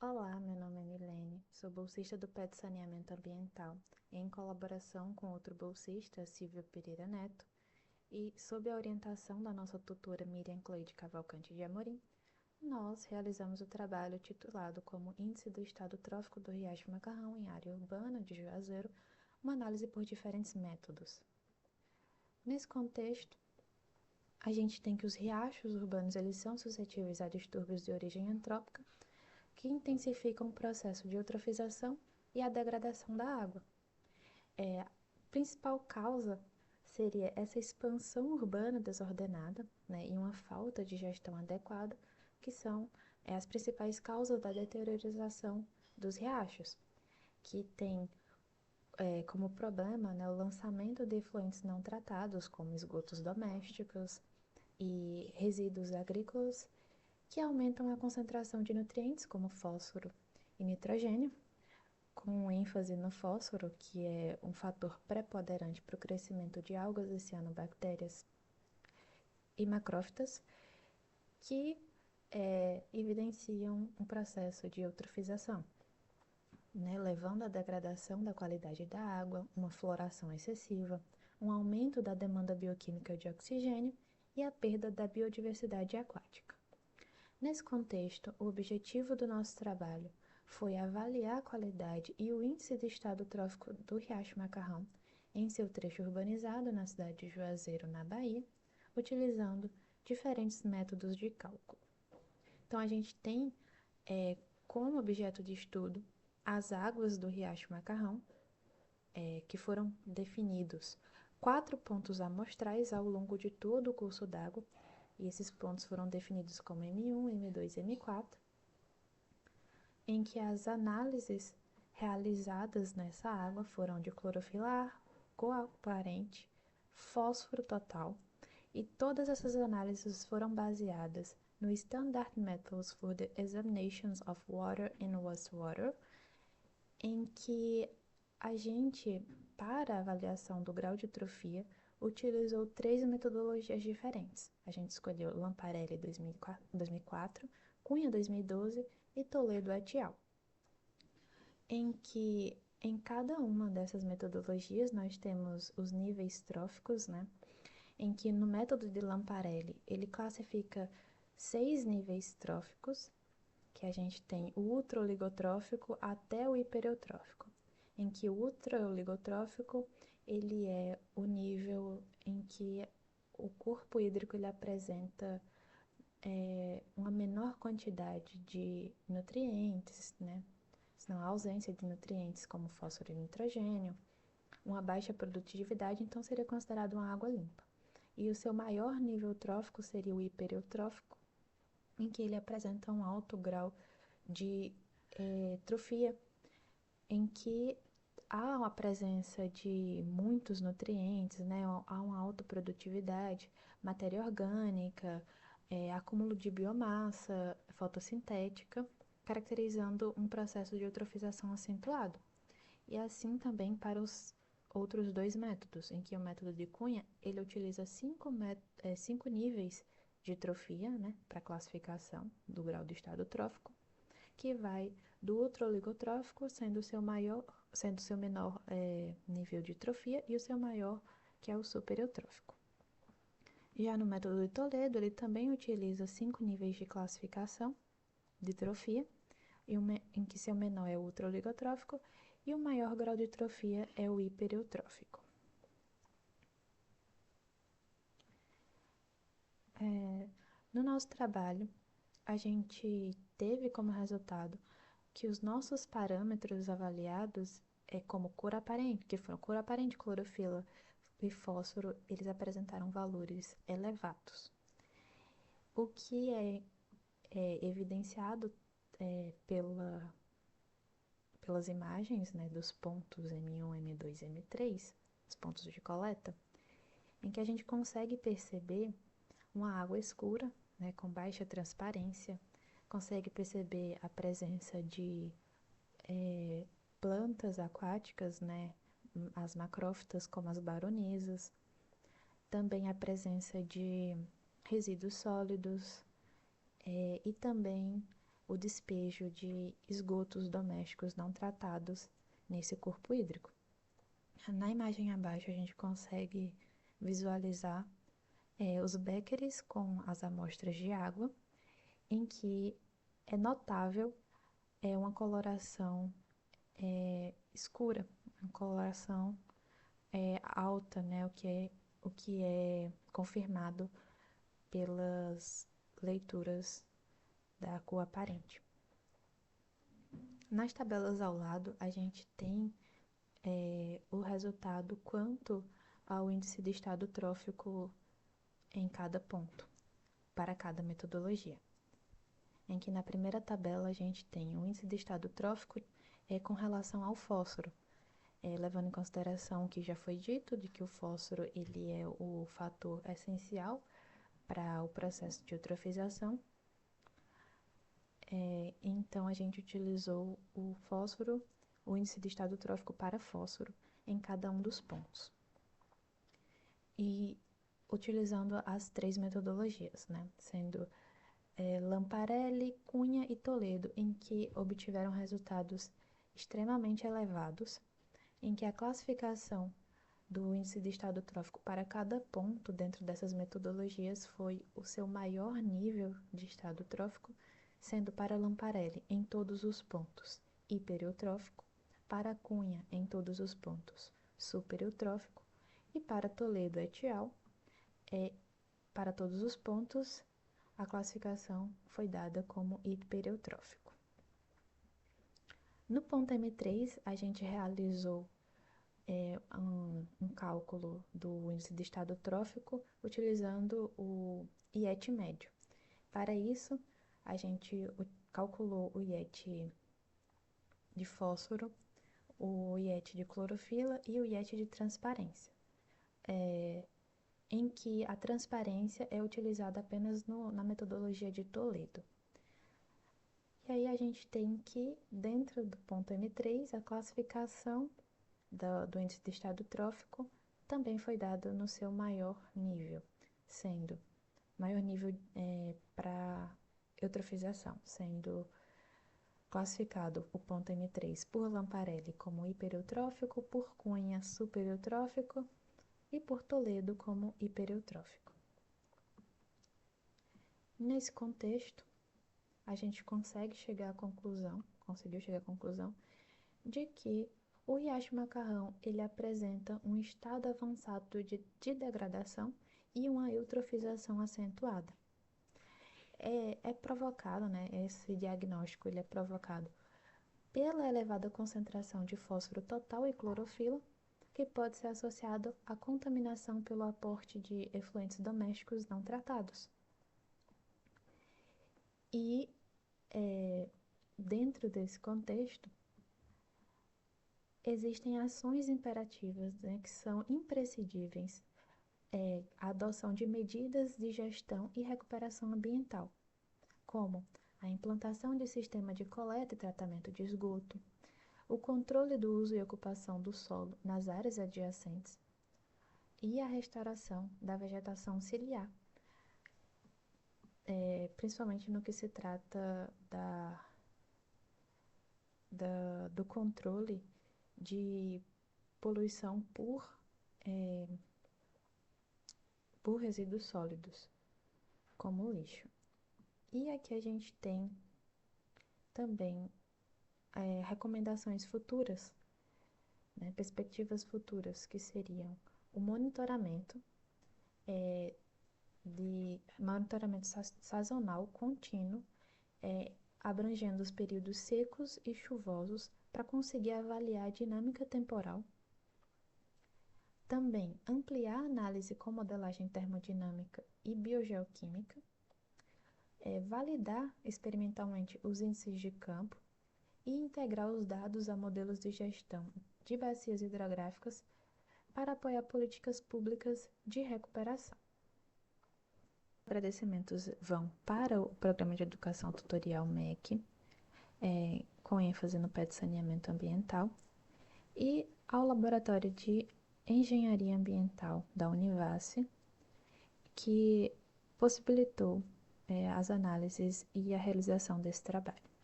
Olá, meu nome é Milene, sou bolsista do PET Saneamento Ambiental, em colaboração com outro bolsista, Silvio Pereira Neto, e sob a orientação da nossa tutora Miriam Cleide Cavalcante de Amorim, nós realizamos o trabalho titulado como Índice do Estado Trófico do Riacho Macarrão em Área Urbana de Juazeiro, uma análise por diferentes métodos. Nesse contexto, a gente tem que os riachos urbanos eles são suscetíveis a distúrbios de origem antrópica, que intensificam o processo de eutrofização e a degradação da água. A principal causa seria essa expansão urbana desordenada, né, e uma falta de gestão adequada, que são as principais causas da deteriorização dos riachos, que tem como problema, né, o lançamento de efluentes não tratados, como esgotos domésticos e resíduos agrícolas, que aumentam a concentração de nutrientes como fósforo e nitrogênio, com ênfase no fósforo, que é um fator preponderante para o crescimento de algas e cianobactérias e macrófitas, que evidenciam um processo de eutrofização, né, levando à degradação da qualidade da água, uma floração excessiva, um aumento da demanda bioquímica de oxigênio e a perda da biodiversidade aquática. Nesse contexto, o objetivo do nosso trabalho foi avaliar a qualidade e o índice de estado trófico do Riacho Macarrão em seu trecho urbanizado na cidade de Juazeiro, na Bahia, utilizando diferentes métodos de cálculo. Então, a gente tem como objeto de estudo as águas do Riacho Macarrão, que foram definidos 4 pontos amostrais ao longo de todo o curso d'água, e esses pontos foram definidos como M1, M2 e M4, em que as análises realizadas nessa água foram de clorofilar, coaparente, fósforo total, e todas essas análises foram baseadas no Standard Methods for the Examinations of Water and Wastewater, em que a gente, para a avaliação do grau de atrofia, utilizou 3 metodologias diferentes. A gente escolheu Lamparelli 2004, Cunha 2012 e Toledo et al., em que em cada uma dessas metodologias nós temos os níveis tróficos, né? Em que no método de Lamparelli ele classifica 6 níveis tróficos, que a gente tem o ultraoligotrófico até o hipereutrófico, em que o ultraoligotrófico ele é o nível em que o corpo hídrico ele apresenta uma menor quantidade de nutrientes, né? Senão a ausência de nutrientes como fósforo e nitrogênio, uma baixa produtividade, então seria considerado uma água limpa. E o seu maior nível trófico seria o hipereutrófico, em que ele apresenta um alto grau de trofia, em que há a presença de muitos nutrientes, né? Há uma alta produtividade, matéria orgânica, acúmulo de biomassa fotossintética, caracterizando um processo de eutrofização acentuado. E assim também para os outros 2 métodos, em que o método de Cunha ele utiliza 5 níveis de trofia, né, para classificação do grau de estado trófico, que vai do ultraoligotrófico sendo seu menor nível de trofia, e o seu maior, que é o supereutrófico. Já no método de Toledo, ele também utiliza 5 níveis de classificação de trofia, em que seu menor é o ultraoligotrófico e o maior grau de trofia é o hipereutrófico. No nosso trabalho, a gente teve como resultado que os nossos parâmetros avaliados como cor aparente, que foram cor aparente, clorofila e fósforo, eles apresentaram valores elevados. O que é evidenciado pelas imagens, né, dos pontos M1, M2 e M3, os pontos de coleta, em que a gente consegue perceber uma água escura, né, com baixa transparência, consegue perceber a presença de plantas aquáticas, né, as macrófitas como as baronisas, também a presença de resíduos sólidos e também o despejo de esgotos domésticos não tratados nesse corpo hídrico. Na imagem abaixo a gente consegue visualizar os beckers com as amostras de água, em que é notável uma coloração escura, uma coloração alta, né, o que é confirmado pelas leituras da cor aparente. Nas tabelas ao lado, a gente tem o resultado quanto ao índice de estado trófico em cada ponto, para cada metodologia. Em que na primeira tabela a gente tem o índice de estado trófico com relação ao fósforo, levando em consideração o que já foi dito, de que o fósforo ele é o fator essencial para o processo de eutrofização. Então, a gente utilizou o fósforo, o índice de estado trófico para fósforo, em cada um dos pontos. E utilizando as 3 metodologias, né? Sendo Lamparelli, Cunha e Toledo, em que obtiveram resultados extremamente elevados, em que a classificação do índice de estado trófico para cada ponto dentro dessas metodologias foi o seu maior nível de estado trófico, sendo para Lamparelli em todos os pontos hipereutrófico, para Cunha em todos os pontos supereutrófico e para Toledo et al. Para todos os pontos a classificação foi dada como hipereutrófico. No ponto M3 a gente realizou um cálculo do índice de estado trófico utilizando o IET médio. Para isso, a gente calculou o IET de fósforo, o IET de clorofila e o IET de transparência, em que a transparência é utilizada apenas na metodologia de Toledo. E aí a gente tem que, dentro do ponto M3, a classificação do índice de estado trófico também foi dado no seu maior nível, sendo maior nível para eutrofização, sendo classificado o ponto M3 por Lamparelli como hipereutrófico, por Cunha supereutrófico e por Toledo como hipereutrófico. Nesse contexto, a gente conseguiu chegar à conclusão de que o riacho Macarrão ele apresenta um estado avançado de degradação e uma eutrofização acentuada. É provocado, né, esse diagnóstico ele é provocado pela elevada concentração de fósforo total e clorofila, que pode ser associado à contaminação pelo aporte de efluentes domésticos não tratados. E, dentro desse contexto, existem ações imperativas, né, que são imprescindíveis, a adoção de medidas de gestão e recuperação ambiental, como a implantação de sistema de coleta e tratamento de esgoto, o controle do uso e ocupação do solo nas áreas adjacentes e a restauração da vegetação ciliar, principalmente no que se trata do controle de poluição por resíduos sólidos, como lixo. E aqui a gente tem também recomendações futuras, né, perspectivas futuras, que seriam o monitoramento sazonal contínuo, abrangendo os períodos secos e chuvosos para conseguir avaliar a dinâmica temporal. Também ampliar a análise com modelagem termodinâmica e biogeoquímica, validar experimentalmente os índices de campo e integrar os dados a modelos de gestão de bacias hidrográficas para apoiar políticas públicas de recuperação. Agradecimentos vão para o Programa de Educação Tutorial MEC, com ênfase no PET saneamento ambiental, e ao Laboratório de Engenharia Ambiental da Univasse, que possibilitou as análises e a realização desse trabalho.